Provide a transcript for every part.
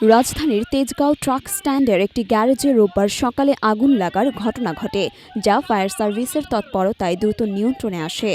রাজধানীর তেজগাঁও ট্রাক স্ট্যান্ডের একটি গ্যারেজে রোববার সকালে আগুন লাগার ঘটনা ঘটে, যা ফায়ার সার্ভিসের তৎপরতায় দ্রুত নিয়ন্ত্রণে আসে।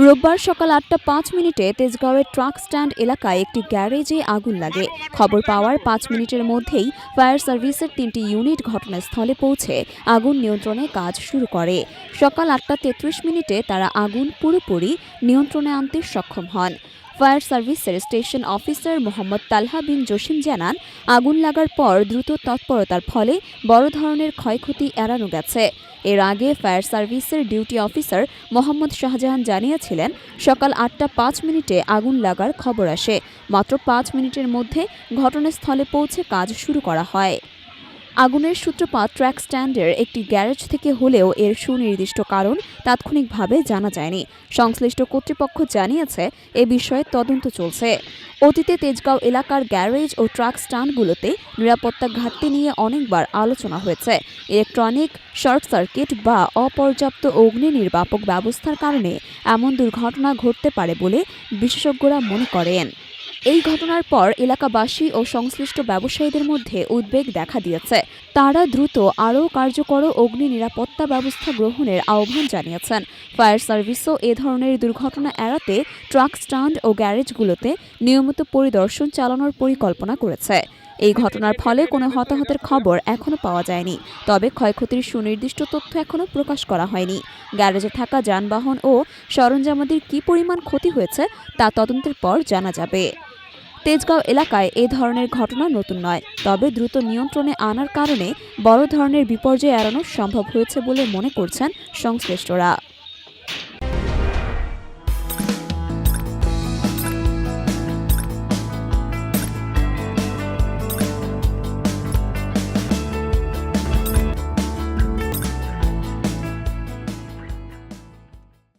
রোববার সকাল ৮টা ৫ মিনিটে তেজগাঁওয়ের ট্রাক স্ট্যান্ড এলাকায় একটি গ্যারেজে আগুন লাগে। খবর পাওয়ার ৫ মিনিটের মধ্যেই ফায়ার সার্ভিসের ৩টি ইউনিট ঘটনাস্থলে পৌঁছে আগুন নিয়ন্ত্রণে কাজ শুরু করে। সকাল ৮টা ৩৩ মিনিটে তারা আগুন পুরোপুরি নিয়ন্ত্রণে আনতে সক্ষম হন। ফায়ার সার্ভিসের স্টেশন অফিসার মোহাম্মদ তালহা বিন জসিম জানান, আগুন লাগার পর দ্রুত তৎপরতার ফলে বড় ধরনের ক্ষয়ক্ষতি এড়ানো গেছে। এর আগে ফায়ার সার্ভিসের ডিউটি অফিসার মোহাম্মদ শাহজাহান জানিয়েছিলেন, সকাল ৮টা ৫ মিনিটে আগুন লাগার খবর আসে। মাত্র ৫ মিনিটের মধ্যে ঘটনাস্থলে পৌঁছে কাজ শুরু করা হয়। আগুনের সূত্রপাত ট্রাক স্ট্যান্ডের একটি গ্যারেজ থেকে হলেও এর সুনির্দিষ্ট কারণ তাৎক্ষণিকভাবে জানা যায়নি। সংশ্লিষ্ট কর্তৃপক্ষ জানিয়েছে, এ বিষয়ে তদন্ত চলছে। অতীতে তেজগাঁও এলাকার গ্যারেজ ও ট্রাক স্ট্যান্ডগুলোতে নিরাপত্তা ঘাটতি নিয়ে অনেকবার আলোচনা হয়েছে। ইলেকট্রনিক শর্ট সার্কিট বা অপর্যাপ্ত অগ্নি নির্বাপক ব্যবস্থার কারণে এমন দুর্ঘটনা ঘটতে পারে বলে বিশেষজ্ঞরা মনে করেন। এই ঘটনার পর এলাকাবাসী ও সংশ্লিষ্ট ব্যবসায়ীদের মধ্যে উদ্বেগ দেখা দিয়েছে। তারা দ্রুত আরও কার্যকর অগ্নি নিরাপত্তা ব্যবস্থা গ্রহণের আহ্বান জানিয়েছেন। ফায়ার সার্ভিসও এ ধরনের দুর্ঘটনা এড়াতে ট্রাক স্ট্যান্ড ও গ্যারেজগুলোতে নিয়মিত পরিদর্শন চালানোর পরিকল্পনা করেছে। এই ঘটনার ফলে কোনো হতাহতের খবর এখনো পাওয়া যায়নি, তবে ক্ষয়ক্ষতির সুনির্দিষ্ট তথ্য এখনো প্রকাশ করা হয়নি। গ্যারেজে থাকা যানবাহন ও সরঞ্জামাদির কী পরিমাণ ক্ষতি হয়েছে তা তদন্তের পর জানা যাবে। তেজগাঁও এলাকায় এ ধরনের ঘটনা নতুন নয়, তবে দ্রুত নিয়ন্ত্রণে আনার কারণে বড় ধরনের বিপর্যয় এড়ানো সম্ভব হয়েছে বলে মনে করছেন সংশ্লিষ্টরা।